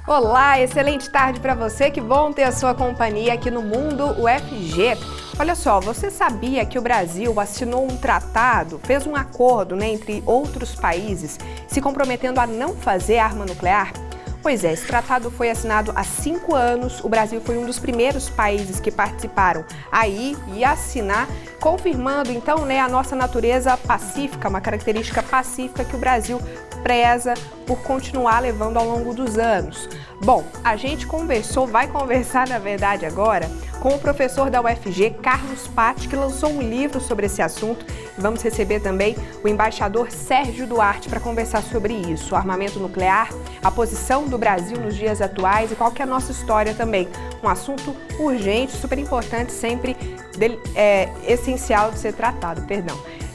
Olá, excelente tarde para você, que bom ter a sua companhia aqui no Mundo UFG. Olha só, você sabia que o Brasil assinou um tratado, fez um acordo, entre outros países, se comprometendo a não fazer arma nuclear? Pois é, esse tratado foi assinado há 5 anos, o Brasil foi um dos primeiros países que participaram aí e assinar, confirmando então a nossa natureza pacífica, uma característica pacífica que o Brasil preza por continuar levando ao longo dos anos. Bom, a gente vai conversar na verdade agora com o professor da UFG, Carlos Patti, que lançou um livro sobre esse assunto. E vamos receber também o embaixador Sérgio Duarte para conversar sobre isso, o armamento nuclear, a posição do Brasil nos dias atuais e qual que é a nossa história também. Um assunto urgente, super importante, sempre essencial de ser tratado,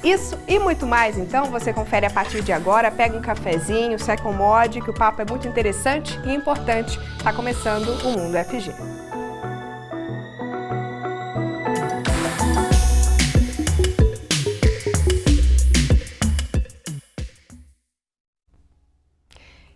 Isso e muito mais, então, você confere a partir de agora. Pega um cafezinho, se acomode, que o papo é muito interessante e importante. Está começando o Mundo UFG.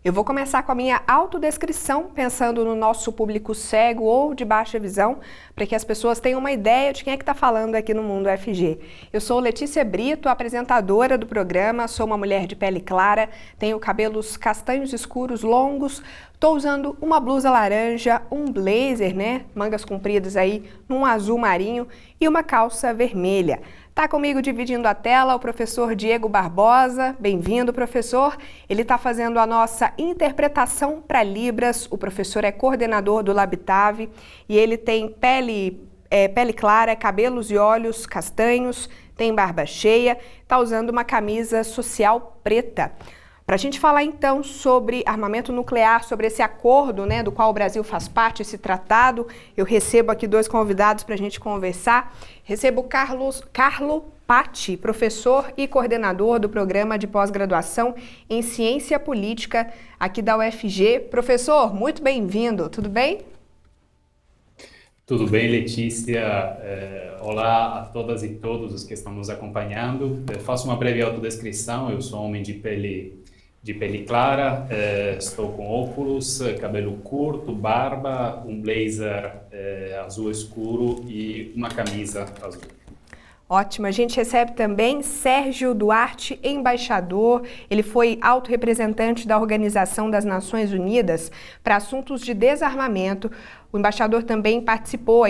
Eu vou começar com a minha autodescrição, pensando no nosso público cego ou de baixa visão, para que as pessoas tenham uma ideia de quem é que está falando aqui no Mundo UFG. Eu sou Letícia Brito, apresentadora do programa, sou uma mulher de pele clara, tenho cabelos castanhos escuros, longos, estou usando uma blusa laranja, um blazer, mangas compridas aí, num azul marinho e uma calça vermelha. Está comigo dividindo a tela o professor Diego Barbosa. Bem-vindo, professor. Ele está fazendo a nossa interpretação para Libras. O professor é coordenador do Labitave e ele tem pele clara, cabelos e olhos castanhos, tem barba cheia, está usando uma camisa social preta. Para a gente falar então sobre armamento nuclear, sobre esse acordo do qual o Brasil faz parte, esse tratado, eu recebo aqui 2 convidados para a gente conversar. Recebo Carlos Patti, professor e coordenador do programa de pós-graduação em Ciência Política aqui da UFG. Professor, muito bem-vindo, tudo bem? Tudo bem, Letícia. Olá a todas e todos os que estão nos acompanhando. Faço uma breve autodescrição. Eu sou homem de pele clara, estou com óculos, cabelo curto, barba, um blazer azul escuro e uma camisa azul. Ótimo, a gente recebe também Sérgio Duarte, embaixador. Ele foi alto-representante da Organização das Nações Unidas para assuntos de desarmamento. O embaixador também participou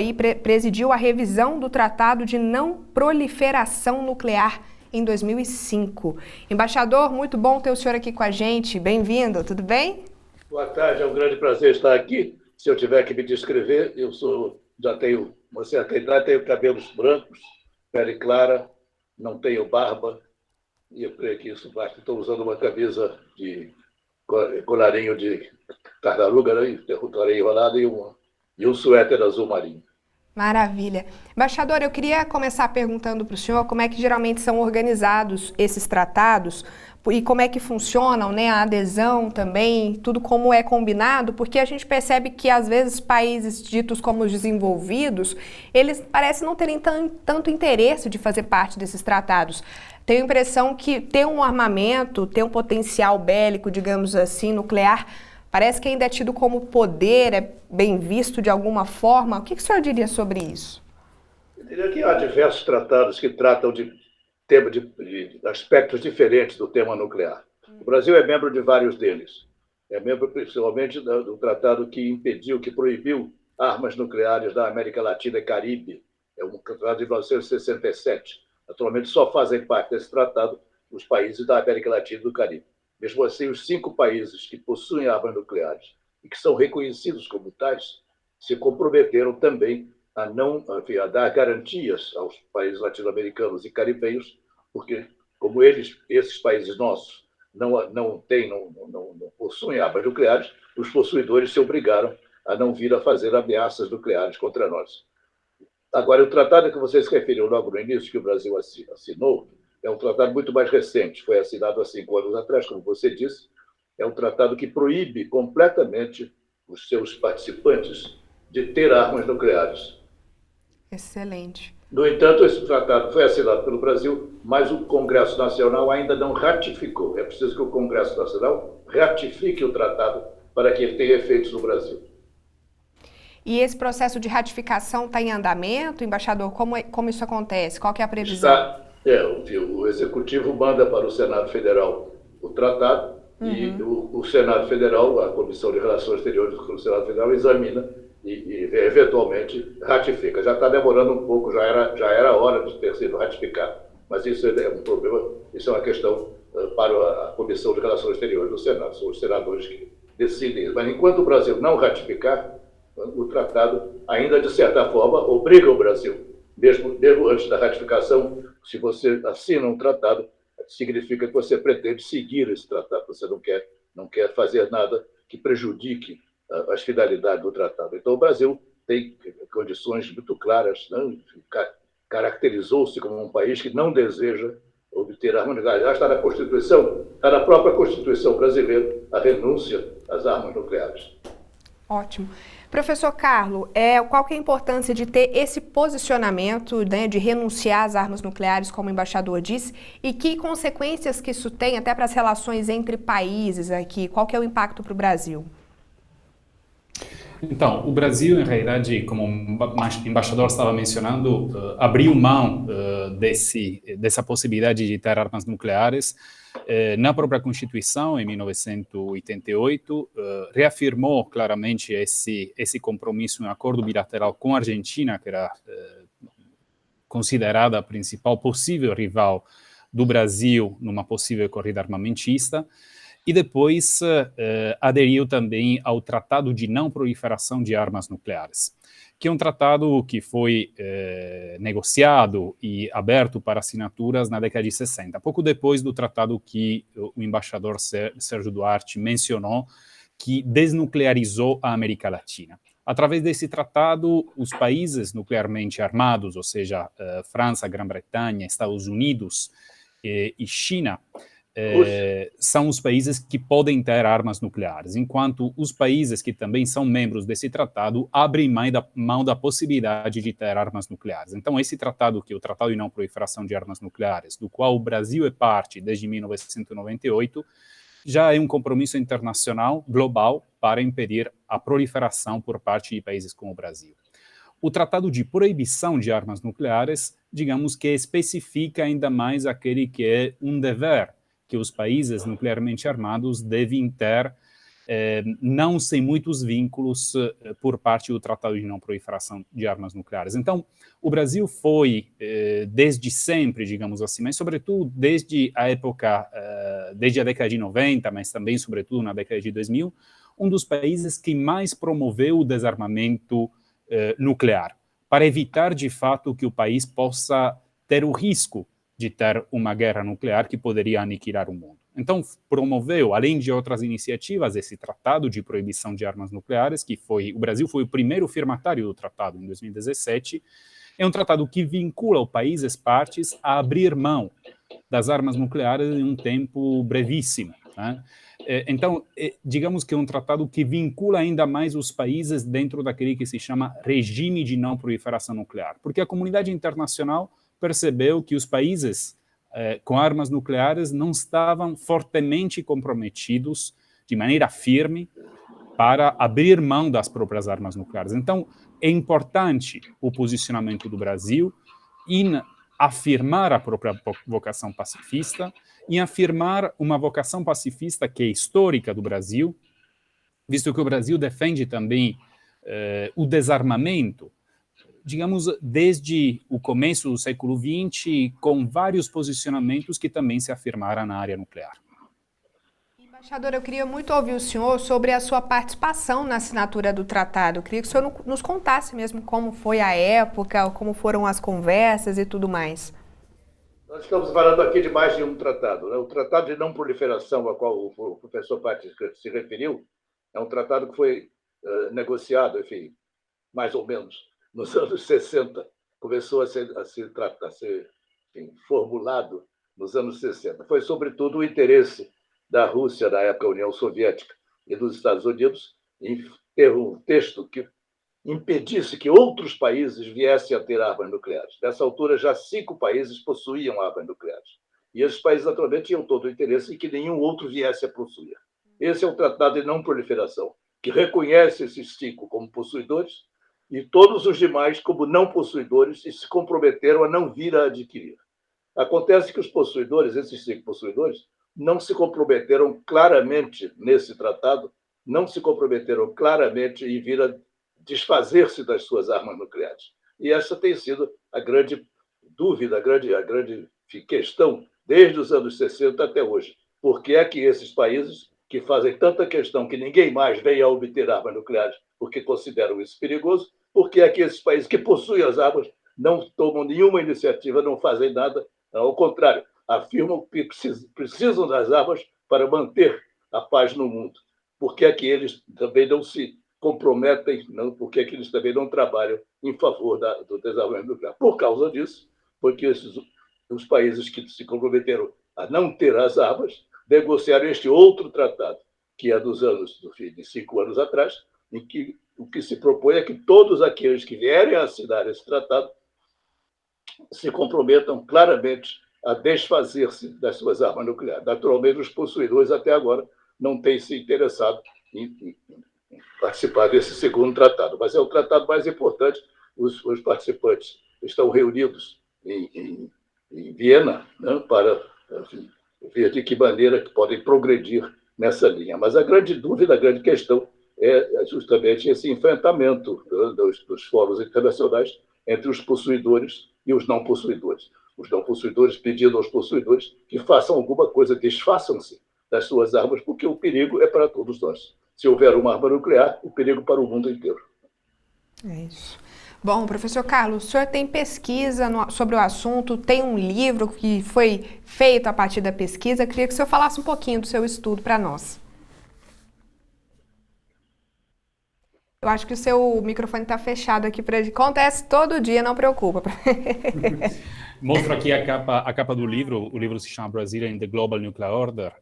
presidiu a revisão do Tratado de Não Proliferação Nuclear em 2005. Embaixador, muito bom ter o senhor aqui com a gente. Bem-vindo, tudo bem? Boa tarde, é um grande prazer estar aqui. Se eu tiver que me descrever, já tenho uma certa idade, tenho cabelos brancos, pele clara, não tenho barba, e eu creio que isso basta. Estou usando uma camisa de colarinho de tartaruga, colarinho enrolado e um suéter azul marinho. Maravilha. Embaixador, eu queria começar perguntando para o senhor como é que geralmente são organizados esses tratados e como é que funcionam, a adesão também, tudo como é combinado, porque a gente percebe que às vezes países ditos como os desenvolvidos, eles parecem não terem tanto interesse de fazer parte desses tratados. Tenho a impressão que ter um armamento, ter um potencial bélico, digamos assim, nuclear, parece que ainda é tido como poder, é bem visto de alguma forma. O que o senhor diria sobre isso? Eu diria que há diversos tratados que tratam de aspectos diferentes do tema nuclear. O Brasil é membro de vários deles. É membro principalmente do tratado que proibiu armas nucleares da América Latina e Caribe. É um tratado de 1967. Atualmente só fazem parte desse tratado os países da América Latina e do Caribe. Mesmo assim, os 5 países que possuem armas nucleares e que são reconhecidos como tais se comprometeram também a dar garantias aos países latino-americanos e caribenhos, porque, como esses países nossos não possuem armas nucleares, os possuidores se obrigaram a não vir a fazer ameaças nucleares contra nós. Agora, o tratado que vocês referiram logo no início, que o Brasil assinou, é um tratado muito mais recente, foi assinado há 5 anos atrás, como você disse. É um tratado que proíbe completamente os seus participantes de ter armas nucleares. Excelente. No entanto, esse tratado foi assinado pelo Brasil, mas o Congresso Nacional ainda não ratificou. É preciso que o Congresso Nacional ratifique o tratado para que ele tenha efeitos no Brasil. E esse processo de ratificação está em andamento, embaixador? Como isso acontece? Qual que é a previsão? O Executivo manda para o Senado Federal o tratado e o Senado Federal, a Comissão de Relações Exteriores do Senado Federal, examina e eventualmente ratifica. Já está demorando um pouco, já era hora de ter sido ratificado, mas isso é um problema, isso é uma questão para a Comissão de Relações Exteriores do Senado, são os senadores que decidem. Mas enquanto o Brasil não ratificar, o tratado ainda, de certa forma, obriga o Brasil, mesmo antes da ratificação, se você assina um tratado, significa que você pretende seguir esse tratado, você não quer fazer nada que prejudique as finalidades do tratado. Então, o Brasil tem condições muito claras, né? Caracterizou-se como um país que não deseja obter a arma nuclear. Já está na Constituição, está na própria Constituição brasileira, a renúncia às armas nucleares. Ótimo. Professor Carlo, qual que é a importância de ter esse posicionamento, né, de renunciar às armas nucleares, como o embaixador disse, e que consequências que isso tem até para as relações entre países aqui? Qual que é o impacto para o Brasil? Então, o Brasil, em realidade, como o embaixador estava mencionando, abriu mão dessa possibilidade de ter armas nucleares. Na própria Constituição, em 1988, reafirmou claramente esse compromisso em um acordo bilateral com a Argentina, que era considerada a principal possível rival do Brasil numa possível corrida armamentista. E depois aderiu também ao Tratado de Não Proliferação de Armas Nucleares, que é um tratado que foi negociado e aberto para assinaturas na década de 60, pouco depois do tratado que o embaixador Sérgio Duarte mencionou, que desnuclearizou a América Latina. Através desse tratado, os países nuclearmente armados, ou seja, França, Grã-Bretanha, Estados Unidos e China, são os países que podem ter armas nucleares, enquanto os países que também são membros desse tratado abrem mão da possibilidade de ter armas nucleares. Então, esse tratado, que é o Tratado de Não Proliferação de Armas Nucleares, do qual o Brasil é parte desde 1998, já é um compromisso internacional global para impedir a proliferação por parte de países como o Brasil. O Tratado de Proibição de Armas Nucleares, digamos que especifica ainda mais aquele que é um dever que os países nuclearmente armados devem ter, não sem muitos vínculos por parte do Tratado de Não Proliferação de Armas Nucleares. Então, o Brasil foi, desde sempre, digamos assim, mas sobretudo desde a época, desde a década de 90, mas também, sobretudo, na década de 2000, um dos países que mais promoveu o desarmamento nuclear, para evitar, de fato, que o país possa ter o risco de ter uma guerra nuclear que poderia aniquilar o mundo. Então, promoveu, além de outras iniciativas, esse Tratado de Proibição de Armas Nucleares, que o Brasil foi o primeiro firmatário do tratado em 2017. É um tratado que vincula os países partes a abrir mão das armas nucleares em um tempo brevíssimo, né? Então, digamos que é um tratado que vincula ainda mais os países dentro daquele que se chama regime de não proliferação nuclear, porque a comunidade internacional percebeu que os países com armas nucleares não estavam fortemente comprometidos de maneira firme para abrir mão das próprias armas nucleares. Então, é importante o posicionamento do Brasil em afirmar a própria vocação pacifista, em afirmar uma vocação pacifista que é histórica do Brasil, visto que o Brasil defende também o desarmamento, digamos, desde o começo do século XX, com vários posicionamentos que também se afirmaram na área nuclear. Embaixador, eu queria muito ouvir o senhor sobre a sua participação na assinatura do tratado. Eu queria que o senhor nos contasse mesmo como foi a época, como foram as conversas e tudo mais. Nós estamos falando aqui de mais de um tratado, né? O Tratado de Não Proliferação, ao qual o professor Paty se referiu, é um tratado que foi negociado, enfim, mais ou menos, nos anos 60, começou a ser formulado nos anos 60. Foi, sobretudo, o interesse da Rússia, na época União Soviética, e dos Estados Unidos, em ter um texto que impedisse que outros países viessem a ter armas nucleares. Nessa altura, já 5 países possuíam armas nucleares. E esses países, naturalmente, tinham todo o interesse em que nenhum outro viesse a possuir. Esse é um tratado de não proliferação, que reconhece esses 5 como possuidores e todos os demais como não possuidores e se comprometeram a não vir a adquirir. Acontece que os possuidores, esses 5 possuidores, não se comprometeram claramente nesse tratado, não se comprometeram claramente em vir a desfazer-se das suas armas nucleares. E essa tem sido a grande dúvida, a grande questão desde os anos 60 até hoje. Por que é que esses países que fazem tanta questão que ninguém mais venha a obter armas nucleares porque consideram isso perigoso, por que é que esses países que possuem as armas não tomam nenhuma iniciativa, não fazem nada? Ao contrário, afirmam que precisam das armas para manter a paz no mundo. Por que é que eles também não se comprometem, não? Por que é que eles também não trabalham em favor do desarmamento nuclear? Por causa disso, porque os países que se comprometeram a não ter as armas negociaram este outro tratado, que é de 5 anos atrás, em que o que se propõe é que todos aqueles que vierem a assinar esse tratado se comprometam claramente a desfazer-se das suas armas nucleares. Naturalmente, os possuidores até agora não têm se interessado em participar desse segundo tratado, mas é o tratado mais importante. Os participantes estão reunidos em Viena, né, para ver de que maneira que podem progredir nessa linha. Mas a grande dúvida, a grande questão é justamente esse enfrentamento, né, dos fóruns internacionais entre os possuidores e os não possuidores. Os não possuidores pedindo aos possuidores que façam alguma coisa, desfaçam-se das suas armas, porque o perigo é para todos nós. Se houver uma arma nuclear, o perigo para o mundo inteiro. É isso. Bom, professor Carlos, o senhor tem pesquisa sobre o assunto, tem um livro que foi feito a partir da pesquisa. Eu queria que o senhor falasse um pouquinho do seu estudo para nós. Eu acho que o seu microfone está fechado aqui para ele. Acontece todo dia, não preocupa. Mostro aqui a capa do livro. O livro se chama Brazil in the Global Nuclear Order,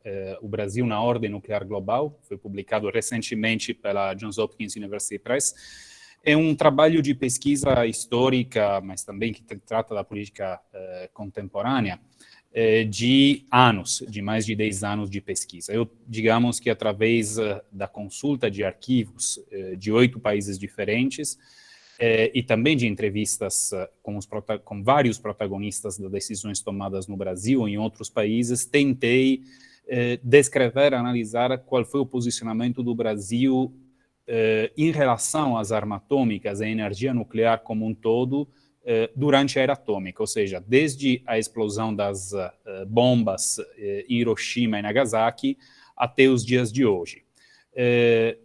o Brasil na ordem nuclear global. Foi publicado recentemente pela Johns Hopkins University Press. É um trabalho de pesquisa histórica, mas também que trata da política contemporânea, de anos, de mais de 10 anos de pesquisa. Digamos que através da consulta de arquivos de 8 países diferentes, e também de entrevistas com vários protagonistas das decisões tomadas no Brasil ou em outros países, tentei descrever, analisar qual foi o posicionamento do Brasil em relação às armas atômicas e à energia nuclear como um todo durante a era atômica, ou seja, desde a explosão das bombas em Hiroshima e Nagasaki até os dias de hoje.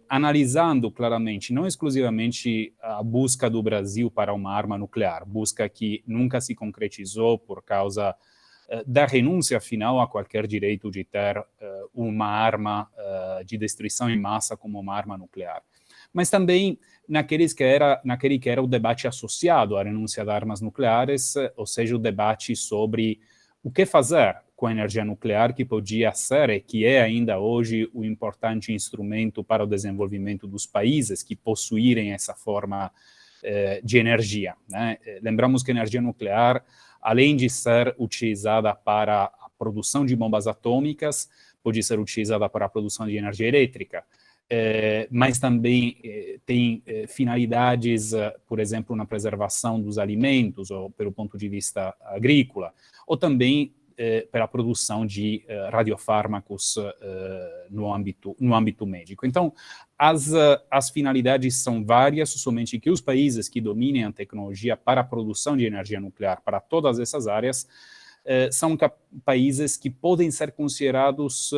Analisando claramente, não exclusivamente a busca do Brasil para uma arma nuclear, busca que nunca se concretizou por causa da renúncia final a qualquer direito de ter uma arma de destruição em massa como uma arma nuclear, mas também naquele que era o debate associado à renúncia de armas nucleares, ou seja, o debate sobre o que fazer com a energia nuclear, que podia ser e que é ainda hoje o importante instrumento para o desenvolvimento dos países que possuírem essa forma de energia, né? Lembramos que a energia nuclear, além de ser utilizada para a produção de bombas atômicas, pode ser utilizada para a produção de energia elétrica, mas também tem finalidades, por exemplo, na preservação dos alimentos, ou pelo ponto de vista agrícola, ou também pela produção de radiofármacos no âmbito médico. Então, as finalidades são várias, somente que os países que dominem a tecnologia para a produção de energia nuclear para todas essas áreas são países que podem ser considerados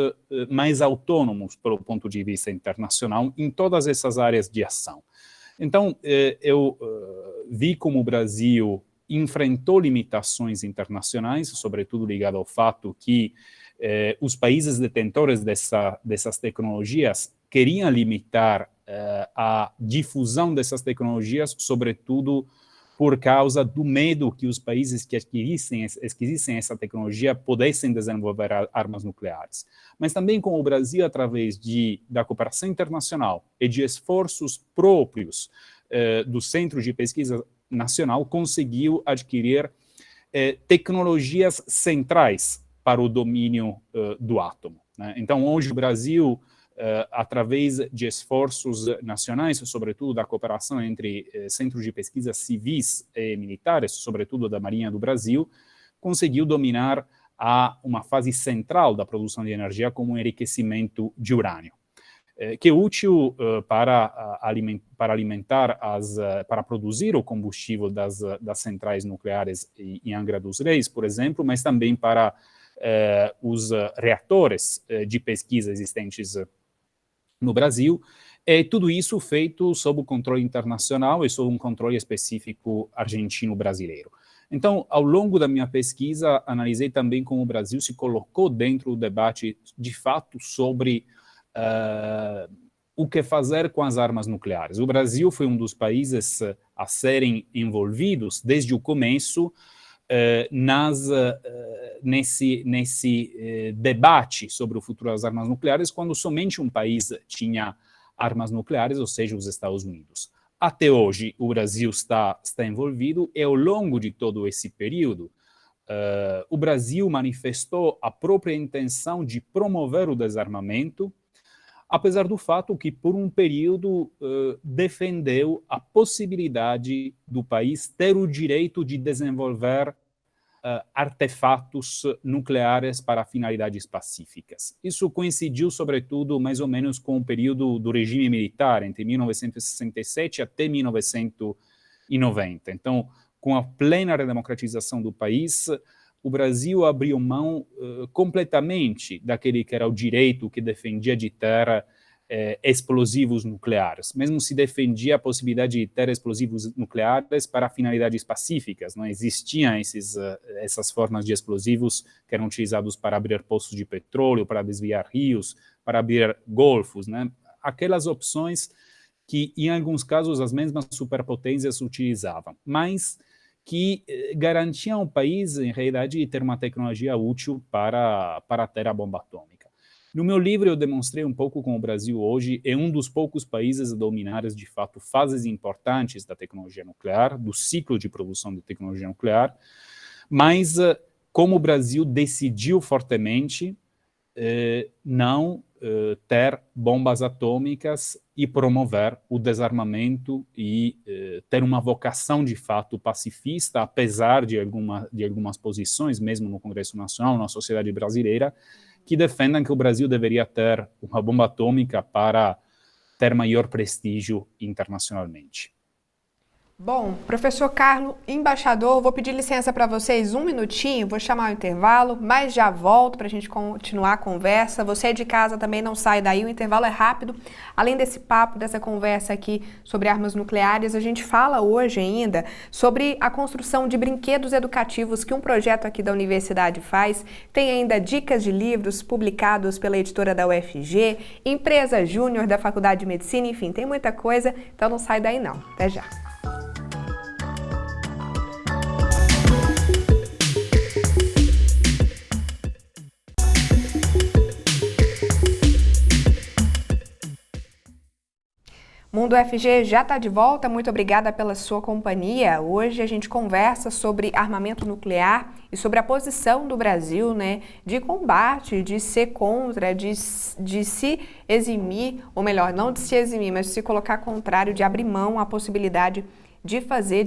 mais autônomos pelo ponto de vista internacional em todas essas áreas de ação. Então, eu vi como o Brasil enfrentou limitações internacionais, sobretudo ligado ao fato que os países detentores dessas tecnologias queriam limitar a difusão dessas tecnologias, sobretudo por causa do medo que os países que adquirissem essa tecnologia pudessem desenvolver armas nucleares. Mas também com o Brasil, através da cooperação internacional e de esforços próprios do Centro de Pesquisa Nacional, conseguiu adquirir tecnologias centrais para o domínio do átomo, né? Então, hoje o Brasil através de esforços nacionais, sobretudo da cooperação entre centros de pesquisa civis e militares, sobretudo da Marinha do Brasil, conseguiu dominar uma fase central da produção de energia como o enriquecimento de urânio, que é útil para produzir o combustível das centrais nucleares em Angra dos Reis, por exemplo, mas também para os reatores de pesquisa existentes no Brasil, e tudo isso feito sob o controle internacional e sob um controle específico argentino-brasileiro. Então, ao longo da minha pesquisa, analisei também como o Brasil se colocou dentro do debate, de fato, sobre o que fazer com as armas nucleares. O Brasil foi um dos países a serem envolvidos, desde o começo, nesse debate sobre o futuro das armas nucleares, quando somente um país tinha armas nucleares, ou seja, os Estados Unidos. Até hoje, o Brasil está envolvido, e ao longo de todo esse período, o Brasil manifestou a própria intenção de promover o desarmamento, apesar do fato que, por um período, defendeu a possibilidade do país ter o direito de desenvolver artefatos nucleares para finalidades pacíficas. Isso coincidiu, sobretudo, mais ou menos com o período do regime militar, entre 1967 até 1990. Então, com a plena redemocratização do país, o Brasil abriu mão completamente daquele que era o direito que defendia de ter explosivos nucleares. Mesmo se defendia a possibilidade de ter explosivos nucleares para finalidades pacíficas. Não existiam essas formas de explosivos que eram utilizados para abrir poços de petróleo, para desviar rios, para abrir golfos, né? Aquelas opções que, em alguns casos, as mesmas superpotências utilizavam, mas que garantiam ao país, em realidade, de ter uma tecnologia útil para ter a bomba atômica. No meu livro, eu demonstrei um pouco como o Brasil hoje é um dos poucos países a dominar, de fato, fases importantes da tecnologia nuclear, do ciclo de produção de tecnologia nuclear, mas como o Brasil decidiu fortemente não ter bombas atômicas e promover o desarmamento e ter uma vocação, de fato, pacifista, apesar de algumas posições, mesmo no Congresso Nacional, na sociedade brasileira, que defendem que o Brasil deveria ter uma bomba atômica para ter maior prestígio internacionalmente. Bom, professor Carlos, embaixador, vou pedir licença para vocês um minutinho, vou chamar o intervalo, mas já volto para a gente continuar a conversa. Você de casa também não sai daí, o intervalo é rápido. Além desse papo, dessa conversa aqui sobre armas nucleares, a gente fala hoje ainda sobre a construção de brinquedos educativos que um projeto aqui da universidade faz. Tem ainda dicas de livros publicados pela editora da UFG, empresa júnior da Faculdade de Medicina, enfim, tem muita coisa, então não sai daí não. Até já. Mundo UFG já está de volta, muito obrigada pela sua companhia. Hoje a gente conversa sobre armamento nuclear e sobre a posição do Brasil, né, de combate, de ser contra, de se eximir, ou melhor, não de se eximir, mas de se colocar contrário, de abrir mão à possibilidade de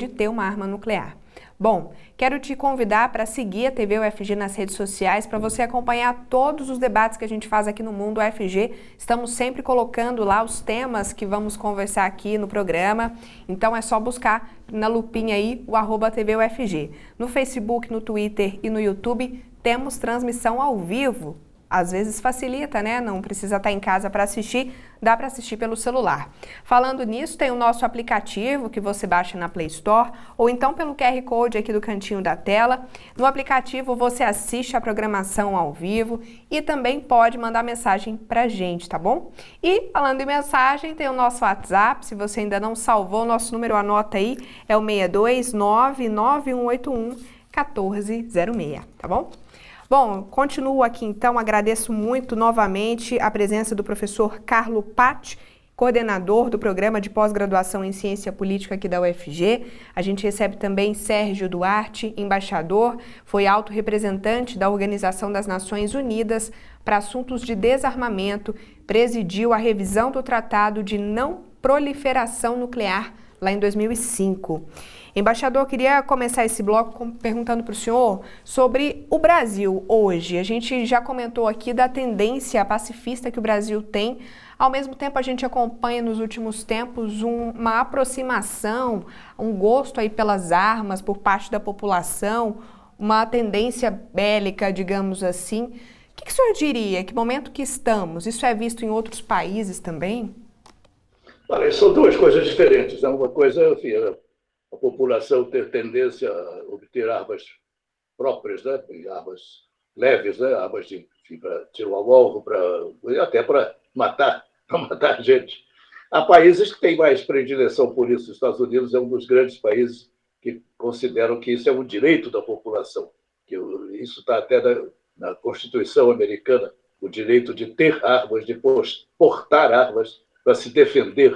ter uma arma nuclear. Bom, quero te convidar para seguir a TV UFG nas redes sociais, para você acompanhar todos os debates que a gente faz aqui no Mundo UFG. Estamos sempre colocando lá os temas que vamos conversar aqui no programa, então é só buscar na lupinha aí o @TV UFG. No Facebook, no Twitter e no YouTube temos transmissão ao vivo. Às vezes facilita, né? Não precisa estar em casa para assistir, dá para assistir pelo celular. Falando nisso, tem o nosso aplicativo que você baixa na Play Store ou então pelo QR Code aqui do cantinho da tela. No aplicativo você assiste a programação ao vivo e também pode mandar mensagem pra gente, tá bom? E falando em mensagem, tem o nosso WhatsApp, se você ainda não salvou, o nosso número anota aí, é o 62991811406, tá bom? Bom, continuo aqui então, agradeço muito novamente a presença do professor Carlos Patti, coordenador do programa de pós-graduação em Ciência Política aqui da UFG. A gente recebe também Sérgio Duarte, embaixador, foi alto representante da Organização das Nações Unidas para Assuntos de Desarmamento, presidiu a revisão do Tratado de Não Proliferação Nuclear lá em 2005. Embaixador, eu queria começar esse bloco perguntando para o senhor sobre o Brasil hoje. A gente já comentou aqui da tendência pacifista que o Brasil tem. Ao mesmo tempo, a gente acompanha nos últimos tempos uma aproximação, um gosto aí pelas armas por parte da população, uma tendência bélica, digamos assim. O que o senhor diria? Que momento que estamos? Isso é visto em outros países também? Olha, são duas coisas diferentes. Uma coisa, enfim, a população ter tendência a obter armas próprias, né? Armas leves, né? Armas para tirar ao alvo, até para matar gente. Há países que têm mais predileção por isso. Os Estados Unidos é um dos grandes países que consideram que isso é um direito da população, que isso está até na Constituição americana, o direito de ter armas, de portar armas para se defender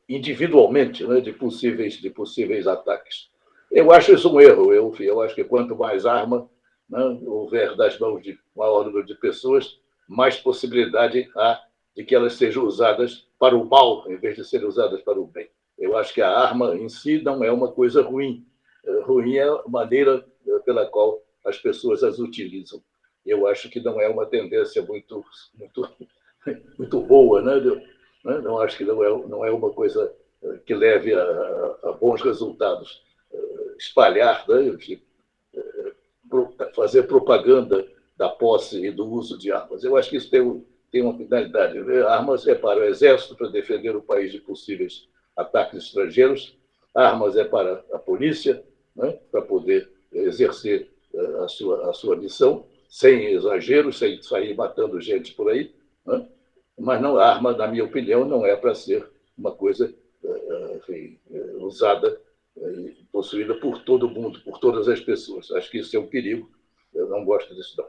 individualmente, né, de possíveis ataques. Eu acho isso um erro. Eu acho que quanto mais arma, né, houver das mãos de maior número de pessoas, mais possibilidade há de que elas sejam usadas para o mal, em vez de serem usadas para o bem. Eu acho que a arma em si não é uma coisa ruim. Ruim é a maneira pela qual as pessoas as utilizam. Eu acho que não é uma tendência muito boa, né? Não acho que não é uma coisa que leve a bons resultados. Espalhar, né? Fazer propaganda da posse e do uso de armas. Eu acho que isso tem uma finalidade. Armas é para o exército, para defender o país de possíveis ataques estrangeiros. Armas é para a polícia, né? Para poder exercer a sua missão, sem exageros, sem sair matando gente por aí, né? Mas não, a arma, na minha opinião, não é para ser uma coisa enfim, usada e possuída por todo mundo, por todas as pessoas. Acho que isso é um perigo. Eu não gosto disso, não.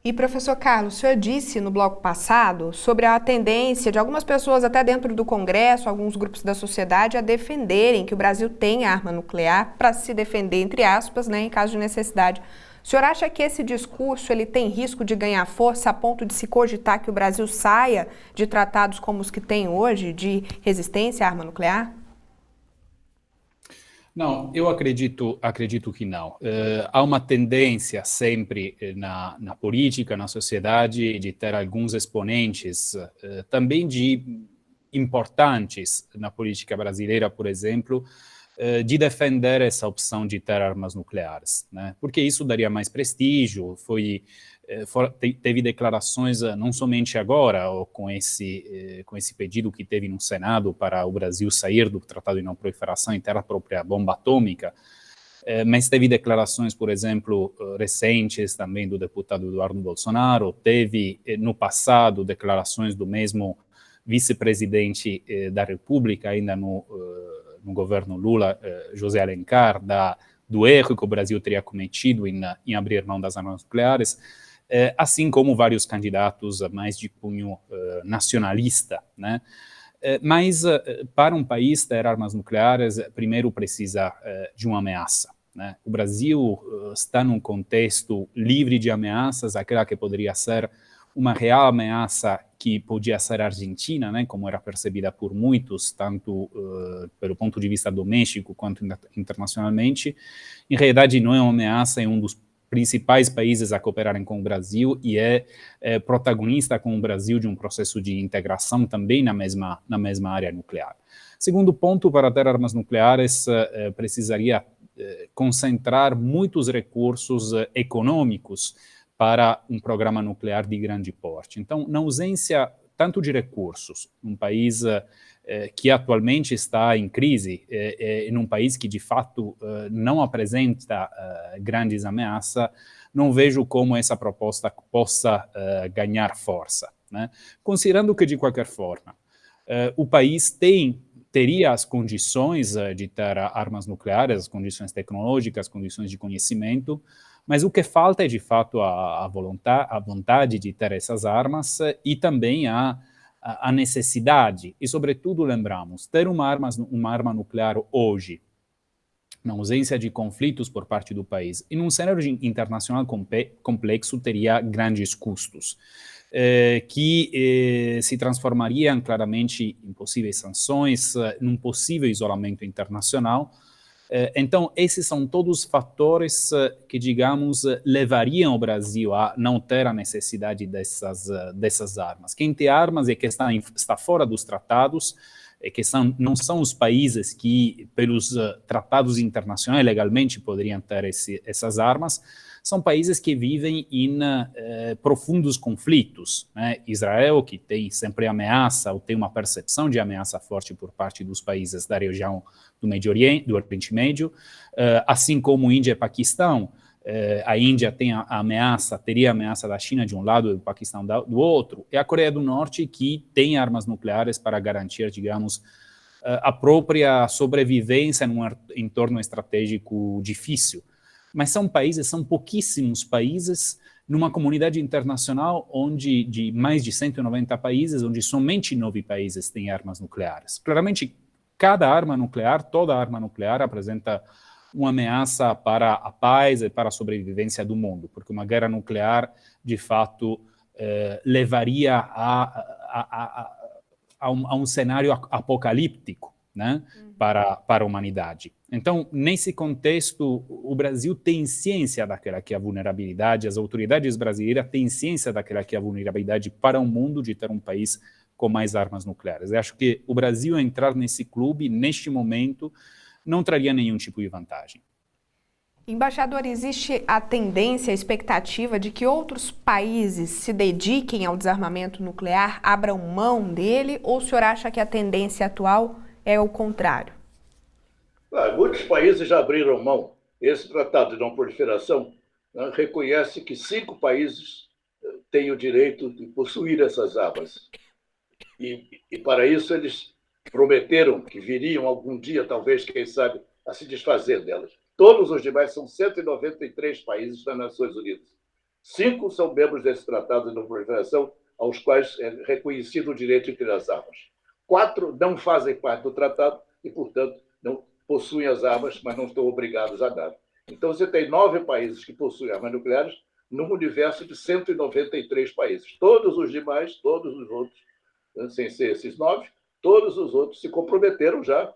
E, professor Carlos, o senhor disse no bloco passado sobre a tendência de algumas pessoas, até dentro do Congresso, alguns grupos da sociedade, a defenderem que o Brasil tem arma nuclear para se defender, entre aspas, né, em caso de necessidade. O senhor acha que esse discurso ele tem risco de ganhar força a ponto de se cogitar que o Brasil saia de tratados como os que tem hoje, de resistência à arma nuclear? Não, eu acredito que não. Há uma tendência sempre na política, na sociedade, de ter alguns exponentes, também importantes na política brasileira, por exemplo, de defender essa opção de ter armas nucleares, né? Porque isso daria mais prestígio. Teve declarações não somente agora, ou com esse pedido que teve no Senado para o Brasil sair do Tratado de Não Proliferação e ter a própria bomba atômica, mas teve declarações, por exemplo, recentes também do deputado Eduardo Bolsonaro, teve no passado declarações do mesmo vice-presidente da República, ainda no governo Lula, José Alencar, do erro que o Brasil teria cometido em abrir mão das armas nucleares, assim como vários candidatos mais de cunho nacionalista, né? Mas para um país ter armas nucleares, primeiro precisa de uma ameaça, né? O Brasil está num contexto livre de ameaças, aquela que poderia ser uma real ameaça que podia ser a Argentina, né, como era percebida por muitos, tanto pelo ponto de vista doméstico quanto internacionalmente. Em realidade, não é uma ameaça, é um dos principais países a cooperarem com o Brasil e é protagonista com o Brasil de um processo de integração também na mesma área nuclear. Segundo ponto, para ter armas nucleares, precisaria concentrar muitos recursos econômicos para um programa nuclear de grande porte. Então, na ausência tanto de recursos, um país que atualmente está em crise, em um país que de fato não apresenta grandes ameaças, não vejo como essa proposta possa ganhar força, né? Considerando que, de qualquer forma, o país teria as condições de ter armas nucleares, as condições tecnológicas, as condições de conhecimento, mas o que falta é, de fato, a vontade de ter essas armas e também a necessidade. E, sobretudo, lembramos, ter uma arma nuclear hoje na ausência de conflitos por parte do país, e num cenário internacional complexo, teria grandes custos, que se transformariam claramente em possíveis sanções, num possível isolamento internacional. Então, esses são todos fatores que, digamos, levariam o Brasil a não ter a necessidade dessas armas. Quem tem armas é que está fora dos tratados, que não são os países que, pelos tratados internacionais, legalmente poderiam ter essas armas, são países que vivem em profundos conflitos, né? Israel, que tem sempre ameaça, ou tem uma percepção de ameaça forte por parte dos países da região do Oriente Médio, assim como Índia e Paquistão. A Índia tem teria a ameaça da China de um lado e do Paquistão do outro, e a Coreia do Norte, que tem armas nucleares para garantir, digamos, a própria sobrevivência num entorno estratégico difícil. Mas são pouquíssimos países numa comunidade internacional de mais de 190 países, onde somente 9 países têm armas nucleares. Claramente, toda arma nuclear apresenta uma ameaça para a paz e para a sobrevivência do mundo, porque uma guerra nuclear, de fato, levaria a um cenário apocalíptico, né, para a humanidade. Então, nesse contexto, o Brasil tem ciência daquela que é a vulnerabilidade, as autoridades brasileiras têm ciência daquela que é a vulnerabilidade para o mundo de ter um país com mais armas nucleares. Eu acho que o Brasil entrar nesse clube, neste momento, não traria nenhum tipo de vantagem. Embaixador, existe a tendência, a expectativa de que outros países se dediquem ao desarmamento nuclear, abram mão dele, ou o senhor acha que a tendência atual é o contrário? Muitos países já abriram mão. Esse tratado de não proliferação, né, reconhece que 5 países têm o direito de possuir essas armas. E para isso eles prometeram que viriam algum dia, talvez, quem sabe, a se desfazer delas. Todos os demais são 193 países das Nações Unidas. 5 são membros desse tratado de não proliferação, aos quais é reconhecido o direito de ter as armas. 4 não fazem parte do tratado e, portanto, não possuem as armas, mas não estão obrigados a dar. Então, você tem 9 países que possuem armas nucleares num universo de 193 países. Todos os demais, todos os outros, sem ser esses 9, todos os outros se comprometeram já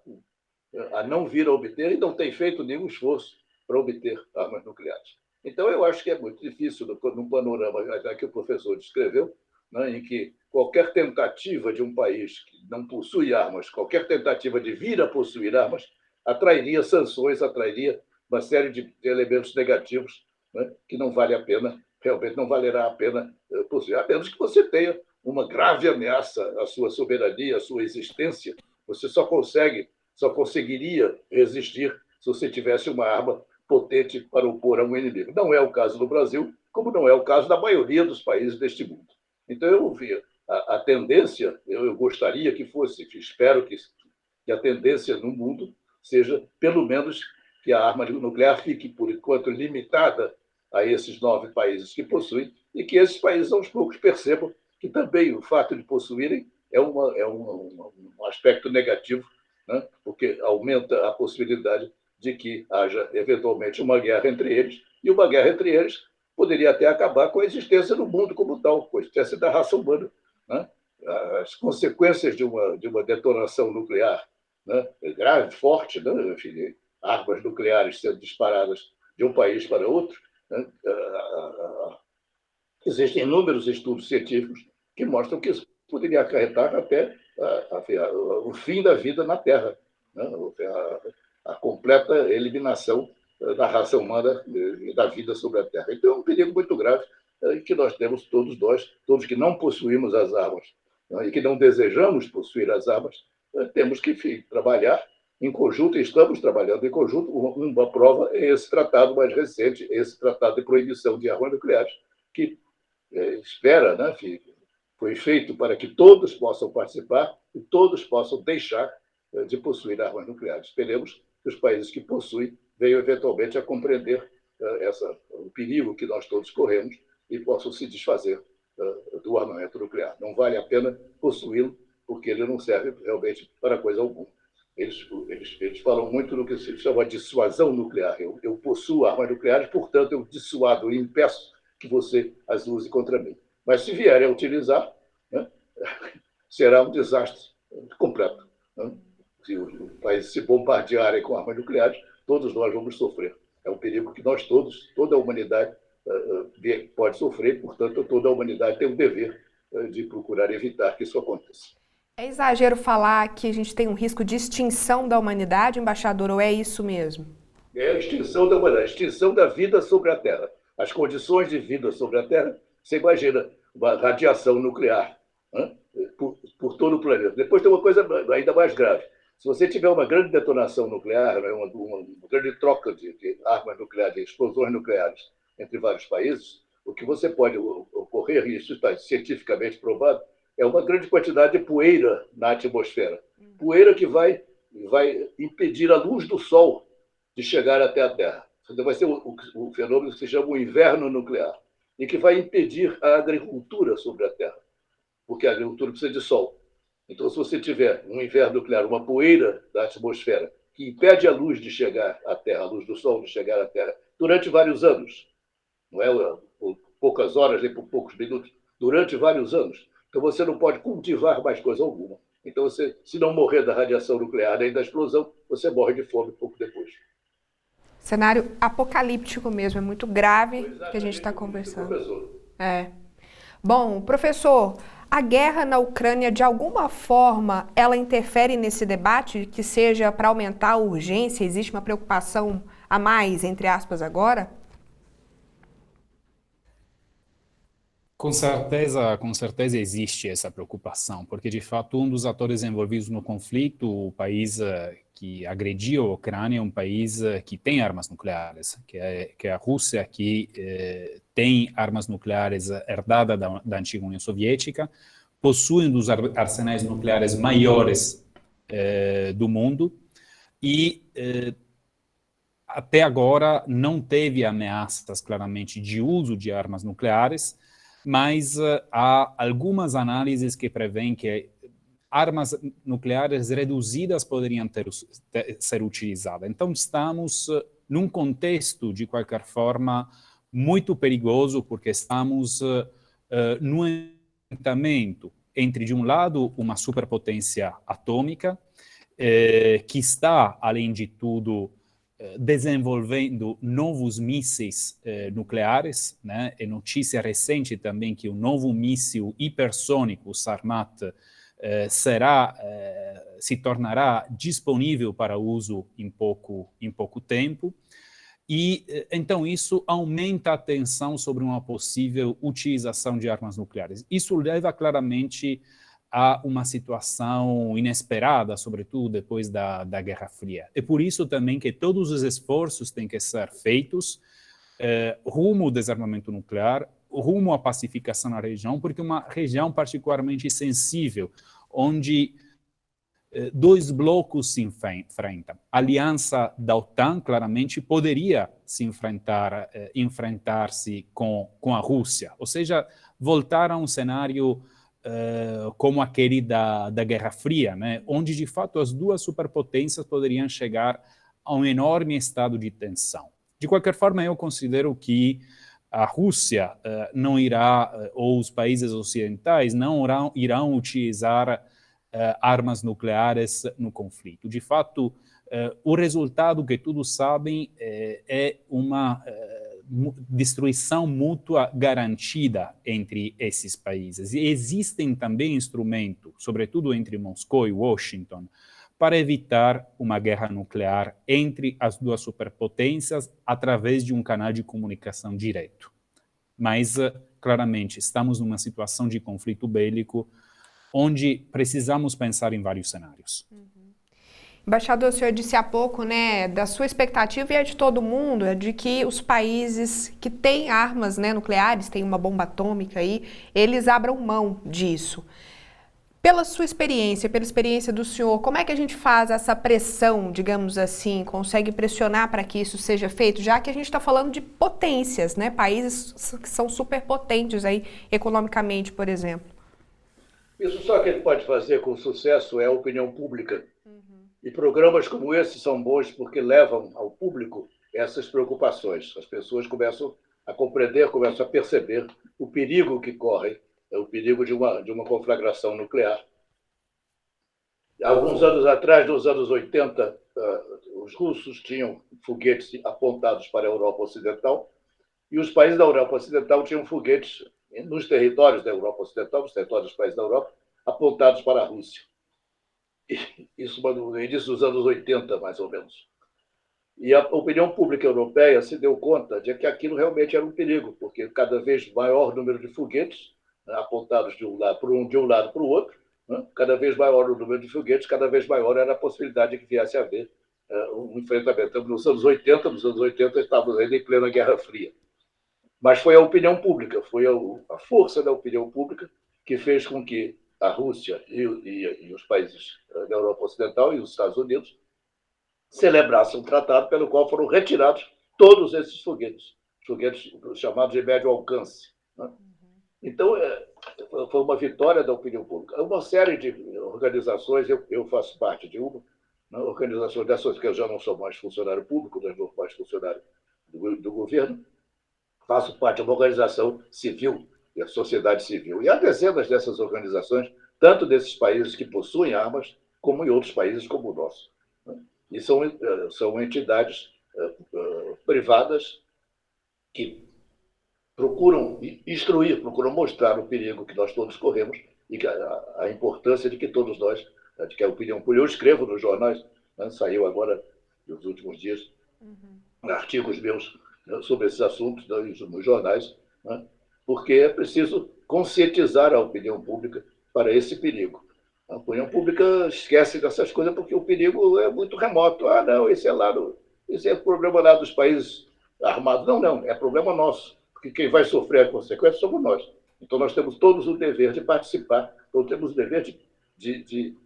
a não vir a obter e não têm feito nenhum esforço para obter armas nucleares. Então, eu acho que é muito difícil, num panorama que o professor descreveu, né, em que qualquer tentativa de um país que não possui armas, qualquer tentativa de vir a possuir armas, atrairia sanções, atrairia uma série de elementos negativos, né, que não vale a pena, realmente não valerá a pena possuir, a menos que você tenha uma grave ameaça à sua soberania, à sua existência. Você só conseguiria resistir se você tivesse uma arma potente para opor a um inimigo. Não é o caso do Brasil, como não é o caso da maioria dos países deste mundo. Então, eu vi a tendência, eu gostaria que fosse, espero que a tendência no mundo seja, pelo menos, que a arma nuclear fique, por enquanto, limitada a esses 9 países que possuem e que esses países, aos poucos, percebam que também o fato de possuírem é um aspecto negativo, né? Porque aumenta a possibilidade de que haja, eventualmente, uma guerra entre eles, e uma guerra entre eles poderia até acabar com a existência do mundo como tal, com a existência da raça humana, né? As consequências de uma detonação nuclear, né, grave, forte, né? Enfim, armas nucleares sendo disparadas de um país para outro, né? Existem inúmeros estudos científicos que mostram que isso poderia acarretar até o fim da vida na Terra, né? A completa eliminação da raça humana e da vida sobre a Terra. Então, é um perigo muito grave que nós temos, todos que não possuímos as armas, né, e que não desejamos possuir as armas, temos que, enfim, trabalhar em conjunto, e estamos trabalhando em conjunto. Uma prova é esse tratado mais recente, esse tratado de proibição de armas nucleares, que espera, né, foi feito para que todos possam participar e todos possam deixar de possuir armas nucleares. Esperemos que os países que possuem venham eventualmente a compreender o perigo que nós todos corremos e possam se desfazer do armamento nuclear. Não vale a pena possuí-lo, porque ele não serve realmente para coisa alguma. Eles falam muito no que se chama dissuasão nuclear. Eu possuo armas nucleares, portanto, eu dissuado e impeço que você as use contra mim. Mas se vierem a utilizar, né, será um desastre completo. Né? Se os países se bombardearem com armas nucleares, todos nós vamos sofrer. É um perigo que nós todos, toda a humanidade, pode sofrer, portanto, toda a humanidade tem o dever de procurar evitar que isso aconteça. É exagero falar que a gente tem um risco de extinção da humanidade, embaixador, ou é isso mesmo? É a extinção da humanidade, a extinção da vida sobre a Terra. As condições de vida sobre a Terra, você imagina, uma radiação nuclear, né, por todo o planeta. Depois tem uma coisa ainda mais grave. Se você tiver uma grande detonação nuclear, né, uma grande troca de armas nucleares, de explosões nucleares entre vários países, o que você pode ocorrer, e isso está cientificamente provado, é uma grande quantidade de poeira na atmosfera. Poeira que vai impedir a luz do Sol de chegar até a Terra. Então vai ser o fenômeno que se chama o inverno nuclear, e que vai impedir a agricultura sobre a Terra, porque a agricultura precisa de sol. Então, se você tiver um inverno nuclear, uma poeira da atmosfera que impede a luz de chegar à Terra, a luz do Sol de chegar à Terra, durante vários anos, não é por poucas horas nem por poucos minutos, durante vários anos, então você não pode cultivar mais coisa alguma. Então, você, se não morrer da radiação nuclear nem da explosão, você morre de fome pouco depois. Cenário apocalíptico mesmo, é muito grave que a gente está conversando. Professor. Bom, professor, a guerra na Ucrânia, de alguma forma, ela interfere nesse debate, que seja para aumentar a urgência? Existe uma preocupação a mais, entre aspas, agora? Com certeza existe essa preocupação, porque de fato um dos atores envolvidos no conflito, o país que agrediu a Ucrânia, é um país que tem armas nucleares, que é a Rússia, que tem armas nucleares herdadas da antiga União Soviética, possui um dos arsenais nucleares maiores do mundo e até agora não teve ameaças claramente de uso de armas nucleares, mas há algumas análises que prevêem que armas nucleares reduzidas poderiam ser utilizadas. Então, estamos num contexto, de qualquer forma, muito perigoso, porque estamos no enfrentamento entre, de um lado, uma superpotência atômica, que está, além de tudo, desenvolvendo novos mísseis nucleares, né? É notícia recente também que o novo míssil hipersônico, o Sarmat, se tornará disponível para uso em pouco tempo. E, então, isso aumenta a tensão sobre uma possível utilização de armas nucleares. Isso leva claramente a uma situação inesperada, sobretudo depois da Guerra Fria. É por isso também que todos os esforços têm que ser feitos rumo ao desarmamento nuclear, rumo à pacificação na região, porque é uma região particularmente sensível, onde dois blocos se enfrentam. A aliança da OTAN, claramente, poderia se enfrentar-se com a Rússia, ou seja, voltar a um cenário como aquele da Guerra Fria, né, onde, de fato, as duas superpotências poderiam chegar a um enorme estado de tensão. De qualquer forma, eu considero que a Rússia não irá, ou os países ocidentais não irão utilizar armas nucleares no conflito. De fato, o resultado que todos sabem é uma destruição mútua garantida entre esses países. E existem também instrumentos, sobretudo entre Moscou e Washington, para evitar uma guerra nuclear entre as duas superpotências através de um canal de comunicação direto. Mas, claramente, estamos numa situação de conflito bélico onde precisamos pensar em vários cenários. Embaixador, o senhor disse há pouco, né, da sua expectativa e a de todo mundo, é de que os países que têm armas, né, nucleares, têm uma bomba atômica aí, eles abram mão disso. Pela sua experiência, pela experiência do senhor, como é que a gente faz essa pressão, digamos assim, consegue pressionar para que isso seja feito, já que a gente está falando de potências, né, países que são superpotentes aí, economicamente, por exemplo? Isso só que ele pode fazer com sucesso é a opinião pública. E programas como esse são bons porque levam ao público essas preocupações. As pessoas começam a compreender, começam a perceber o perigo que correm, o perigo de uma conflagração nuclear. Alguns anos atrás, nos anos 80, os russos tinham foguetes apontados para a Europa Ocidental e os países da Europa Ocidental tinham foguetes nos territórios da Europa Ocidental, nos territórios dos países da Europa, apontados para a Rússia. Isso no início dos anos 80, mais ou menos. E a opinião pública europeia se deu conta de que aquilo realmente era um perigo, porque cada vez maior número de foguetes, né, apontados de um lado para o outro, né, cada vez maior o número de foguetes, cada vez maior era a possibilidade de que viesse a haver um enfrentamento. Então, nos anos 80 estávamos ainda em plena Guerra Fria. Mas foi a opinião pública, foi a força da opinião pública que fez com que a Rússia e os países da Europa Ocidental e os Estados Unidos celebrassem um tratado pelo qual foram retirados todos esses foguetes chamados de médio alcance. Né? Então, foi uma vitória da opinião pública. Uma série de organizações, eu faço parte de uma, né, organizações dessas, que eu já não sou mais funcionário público, não sou mais funcionário do governo, faço parte de uma organização civil, da sociedade civil. E há dezenas dessas organizações, tanto desses países que possuem armas, como em outros países como o nosso. Né? E são entidades privadas que procuram instruir, procuram mostrar o perigo que nós todos corremos e que a importância de que todos nós, de que a opinião pública, eu escrevo nos jornais, né, saiu agora, nos últimos dias, artigos meus, né, sobre esses assuntos nos jornais, né, porque é preciso conscientizar a opinião pública para esse perigo. A opinião pública esquece dessas coisas porque o perigo é muito remoto. Ah, não, esse é problema lá dos países armados. Não, é problema nosso, porque quem vai sofrer a consequência somos nós. Então, nós temos todos o dever de participar, então temos o dever de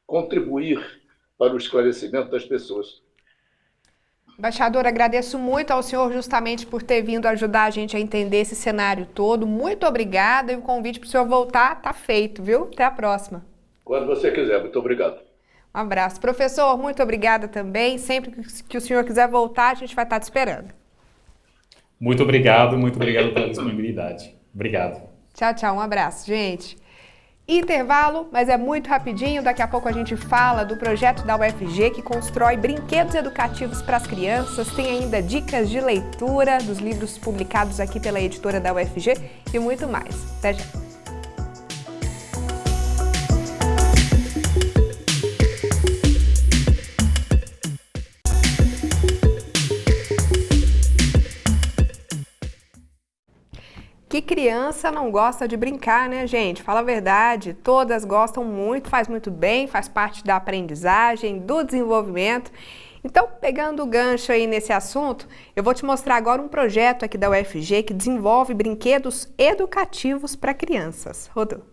contribuir para o esclarecimento das pessoas. Embaixador, agradeço muito ao senhor justamente por ter vindo ajudar a gente a entender esse cenário todo. Muito obrigada e o convite para o senhor voltar está feito, viu? Até a próxima. Quando você quiser. Muito obrigado. Um abraço. Professor, muito obrigada também. Sempre que o senhor quiser voltar, a gente vai estar te esperando. Muito obrigado pela disponibilidade. Obrigado. Tchau. Um abraço, gente. Intervalo, mas é muito rapidinho. Daqui a pouco a gente fala do projeto da UFG que constrói brinquedos educativos para as crianças. Tem ainda dicas de leitura dos livros publicados aqui pela editora da UFG e muito mais. Até já. Que criança não gosta de brincar, né, gente? Fala a verdade, todas gostam muito, faz muito bem, faz parte da aprendizagem, do desenvolvimento. Então, pegando o gancho aí nesse assunto, eu vou te mostrar agora um projeto aqui da UFG que desenvolve brinquedos educativos para crianças. Rodou.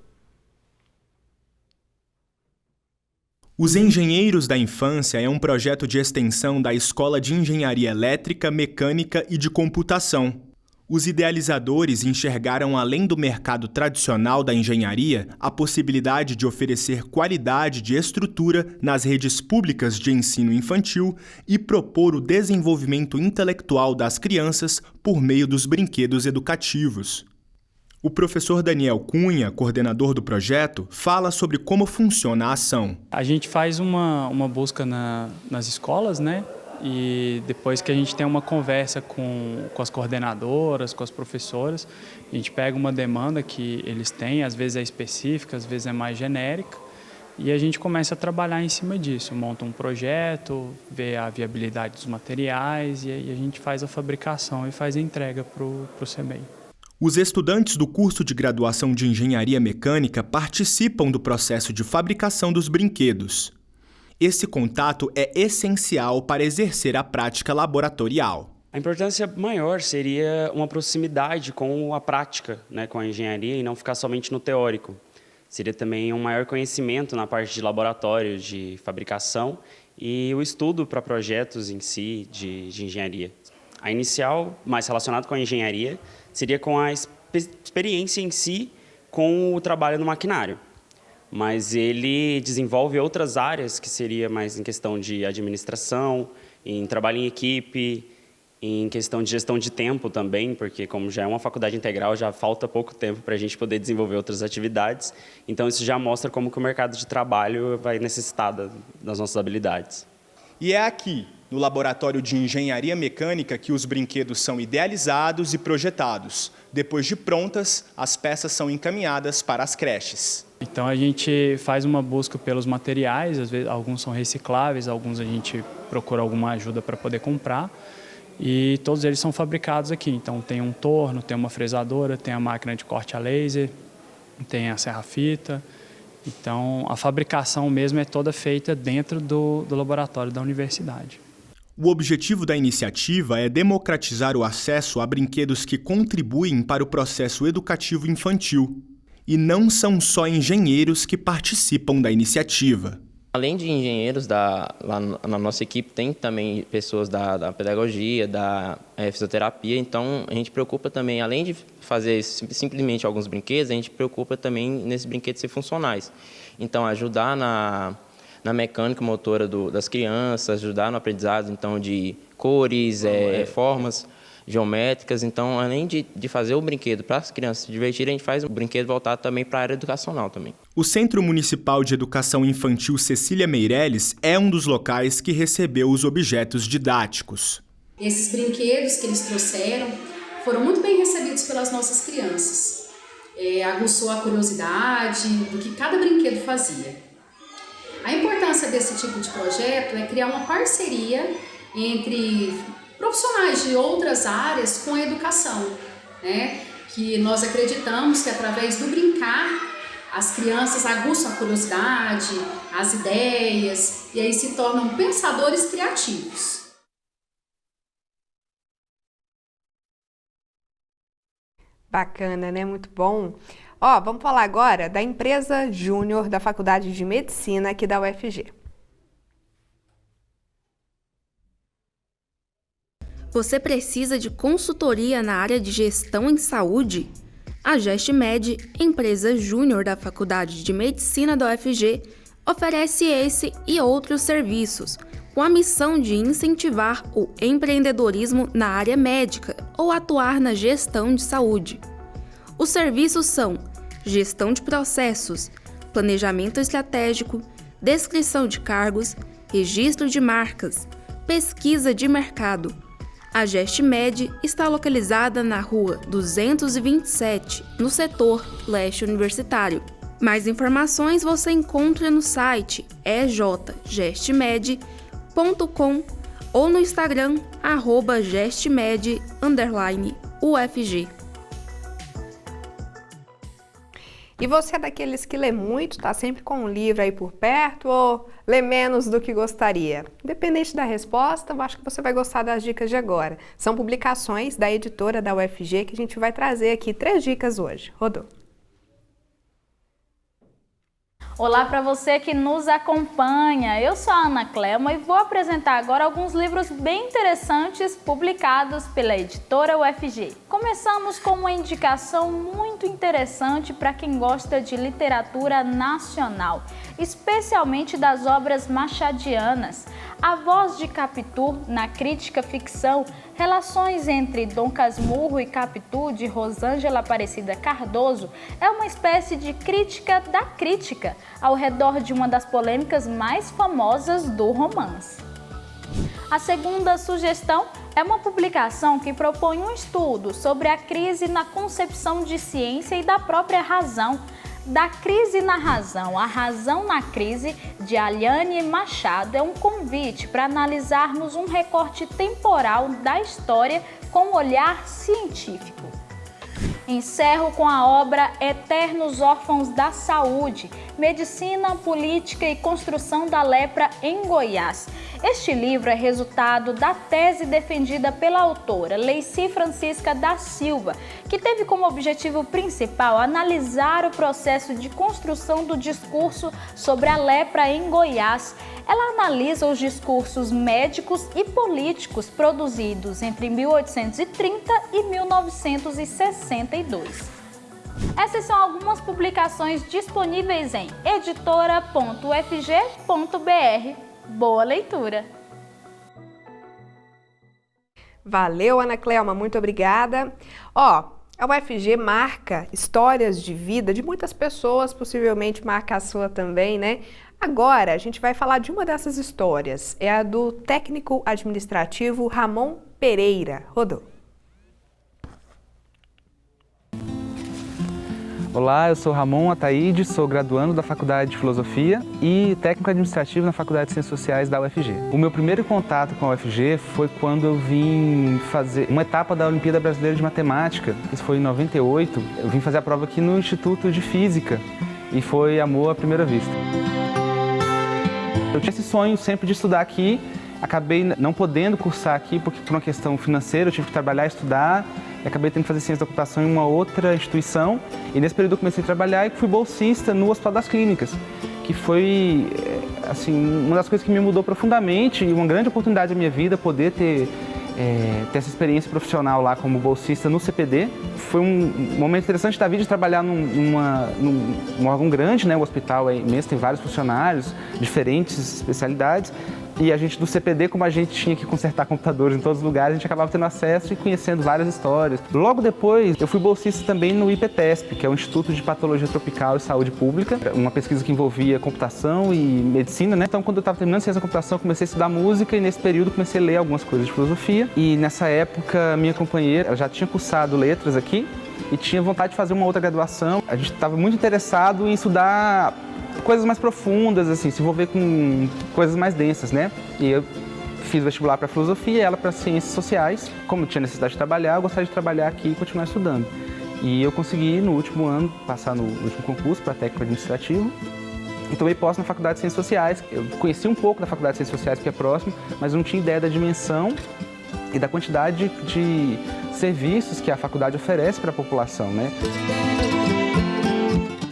Os Engenheiros da Infância é um projeto de extensão da Escola de Engenharia Elétrica, Mecânica e de Computação. Os idealizadores enxergaram, além do mercado tradicional da engenharia, a possibilidade de oferecer qualidade de estrutura nas redes públicas de ensino infantil e propor o desenvolvimento intelectual das crianças por meio dos brinquedos educativos. O professor Daniel Cunha, coordenador do projeto, fala sobre como funciona a ação. A gente faz uma busca nas escolas, né? E depois que a gente tem uma conversa com as coordenadoras, com as professoras, a gente pega uma demanda que eles têm, às vezes é específica, às vezes é mais genérica, e a gente começa a trabalhar em cima disso, monta um projeto, vê a viabilidade dos materiais, e aí a gente faz a fabricação e faz a entrega para o CEMEI. Os estudantes do curso de graduação de Engenharia Mecânica participam do processo de fabricação dos brinquedos. Esse contato é essencial para exercer a prática laboratorial. A importância maior seria uma proximidade com a prática, né, com a engenharia, e não ficar somente no teórico. Seria também um maior conhecimento na parte de laboratório, de fabricação e o estudo para projetos em si de engenharia. A inicial, mais relacionada com a engenharia, seria com a experiência em si com o trabalho no maquinário. mas ele desenvolve outras áreas que seria mais em questão de administração, em trabalho em equipe, em questão de gestão de tempo também, porque como já é uma faculdade integral, já falta pouco tempo para a gente poder desenvolver outras atividades. Então, isso já mostra como que o mercado de trabalho vai necessitar das nossas habilidades. E é aqui, no Laboratório de Engenharia Mecânica, que os brinquedos são idealizados e projetados. Depois de prontas, as peças são encaminhadas para as creches. Então a gente faz uma busca pelos materiais, às vezes alguns são recicláveis, alguns a gente procura alguma ajuda para poder comprar. E todos eles são fabricados aqui. Então tem um torno, tem uma fresadora, tem a máquina de corte a laser, tem a serra-fita. Então a fabricação mesmo é toda feita dentro do laboratório da universidade. O objetivo da iniciativa é democratizar o acesso a brinquedos que contribuem para o processo educativo infantil. E não são só engenheiros que participam da iniciativa. Além de engenheiros, lá na nossa equipe tem também pessoas da pedagogia, da fisioterapia, então a gente preocupa também, além de fazer simplesmente alguns brinquedos, a gente preocupa também nesses brinquedos ser funcionais. Então, ajudar na mecânica motora das crianças, ajudar no aprendizado então, de cores, formas geométricas. Então, além de fazer o brinquedo para as crianças se divertirem, a gente faz um brinquedo voltado também para a área educacional também. O Centro Municipal de Educação Infantil Cecília Meirelles é um dos locais que recebeu os objetos didáticos. Esses brinquedos que eles trouxeram foram muito bem recebidos pelas nossas crianças. Aguçou a curiosidade do que cada brinquedo fazia. A importância desse tipo de projeto é criar uma parceria entre profissionais de outras áreas com a educação, né? Que nós acreditamos que através do brincar as crianças aguçam a curiosidade, as ideias e aí se tornam pensadores criativos. Bacana, né? Muito bom. Ó, vamos falar agora da empresa Júnior da Faculdade de Medicina aqui da UFG. Você precisa de consultoria na área de gestão em saúde? A GestMed, empresa júnior da Faculdade de Medicina da UFG, oferece esse e outros serviços, com a missão de incentivar o empreendedorismo na área médica ou atuar na gestão de saúde. Os serviços são gestão de processos, planejamento estratégico, descrição de cargos, registro de marcas, pesquisa de mercado. A GestMed está localizada na Rua 227, no setor leste universitário. Mais informações você encontra no site ejgestmed.com ou no Instagram @gestmed_UFG. E você é daqueles que lê muito, está sempre com um livro aí por perto ou lê menos do que gostaria? Independente da resposta, eu acho que você vai gostar das dicas de agora. São publicações da editora da UFG que a gente vai trazer aqui 3 dicas hoje. Rodou. Olá para você que nos acompanha, eu sou a Ana Clema e vou apresentar agora alguns livros bem interessantes publicados pela editora UFG. Começamos com uma indicação muito interessante para quem gosta de literatura nacional, especialmente das obras machadianas. A Voz de Capitu, na crítica ficção, relações entre Dom Casmurro e Capitu, de Rosângela Aparecida Cardoso, é uma espécie de crítica da crítica, ao redor de uma das polêmicas mais famosas do romance. A segunda sugestão é uma publicação que propõe um estudo sobre a crise na concepção de ciência e da própria razão. Da Crise na Razão, a Razão na Crise, de Aliane Machado, é um convite para analisarmos um recorte temporal da história com um olhar científico. Encerro com a obra Eternos Órfãos da Saúde, Medicina, Política e Construção da Lepra em Goiás. Este livro é resultado da tese defendida pela autora Leici Francisca da Silva, que teve como objetivo principal analisar o processo de construção do discurso sobre a lepra em Goiás. Ela analisa os discursos médicos e políticos produzidos entre 1830 e 1962. Essas são algumas publicações disponíveis em editora.ufg.br. Boa leitura! Valeu, Ana Cleoma, muito obrigada. A UFG marca histórias de vida de muitas pessoas, possivelmente marca a sua também, né? Agora, a gente vai falar de uma dessas histórias, é a do técnico administrativo Ramon Pereira. Rodou. Olá, eu sou Ramon Ataíde, sou graduando da Faculdade de Filosofia e técnico administrativo na Faculdade de Ciências Sociais da UFG. O meu primeiro contato com a UFG foi quando eu vim fazer uma etapa da Olimpíada Brasileira de Matemática, isso foi em 98. Eu vim fazer a prova aqui no Instituto de Física e foi amor à primeira vista. Eu tinha esse sonho sempre de estudar aqui, acabei não podendo cursar aqui porque por uma questão financeira eu tive que trabalhar e estudar. E acabei tendo que fazer ciência da computação em uma outra instituição. E nesse período eu comecei a trabalhar e fui bolsista no Hospital das Clínicas, que foi assim, uma das coisas que me mudou profundamente e uma grande oportunidade da minha vida poder ter essa experiência profissional lá como bolsista no CPD. Foi um momento interessante da vida de trabalhar num órgão grande, né? O hospital é imenso, tem vários funcionários, diferentes especialidades. E a gente do CPD, como a gente tinha que consertar computadores em todos os lugares, a gente acabava tendo acesso e conhecendo várias histórias. Logo depois, eu fui bolsista também no IPTESP, que é o Instituto de Patologia Tropical e Saúde Pública, uma pesquisa que envolvia computação e medicina, né? Então, quando eu estava terminando ciência da computação, eu comecei a estudar música e nesse período comecei a ler algumas coisas de filosofia. E nessa época, minha companheira, ela já tinha cursado letras aqui e tinha vontade de fazer uma outra graduação. A gente estava muito interessado em estudar coisas mais profundas, assim, se envolver com coisas mais densas, né? E eu fiz vestibular para filosofia e ela para ciências sociais. Como eu tinha necessidade de trabalhar, eu gostaria de trabalhar aqui e continuar estudando. E eu consegui, no último ano, passar no último concurso para técnico administrativo e tomei posse na Faculdade de Ciências Sociais. Eu conheci um pouco da Faculdade de Ciências Sociais, que é próximo, mas não tinha ideia da dimensão e da quantidade de serviços que a faculdade oferece para a população, né?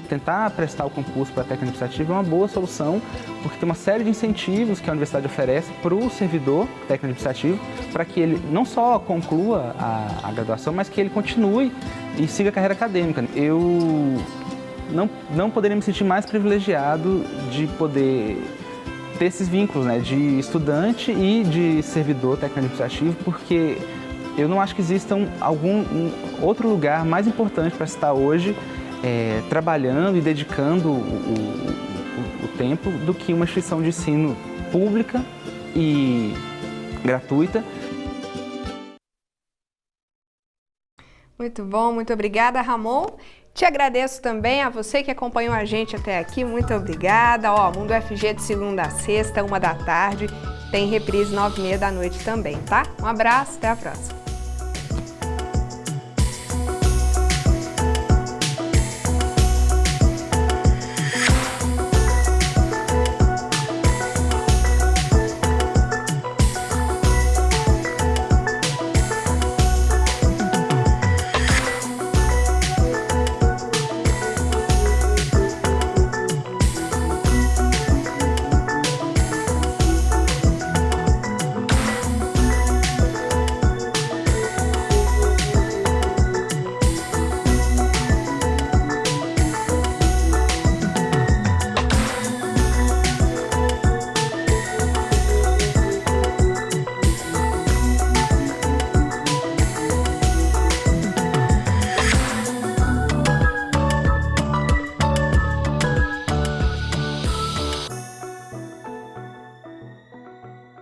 Tentar prestar o concurso para técnico administrativo é uma boa solução, porque tem uma série de incentivos que a universidade oferece para o servidor técnico administrativo, para que ele não só conclua a graduação, mas que ele continue e siga a carreira acadêmica. Eu não poderia me sentir mais privilegiado de poder ter esses vínculos, né, de estudante e de servidor técnico administrativo, porque eu não acho que exista algum outro lugar mais importante para estar hoje trabalhando e dedicando o tempo do que uma instituição de ensino pública e gratuita. Muito bom, muito obrigada, Ramon. Te agradeço também a você que acompanhou a gente até aqui, muito obrigada. Mundo UFG de segunda a sexta, 1h da tarde, tem reprise 9h30 da noite também, tá? Um abraço, até a próxima.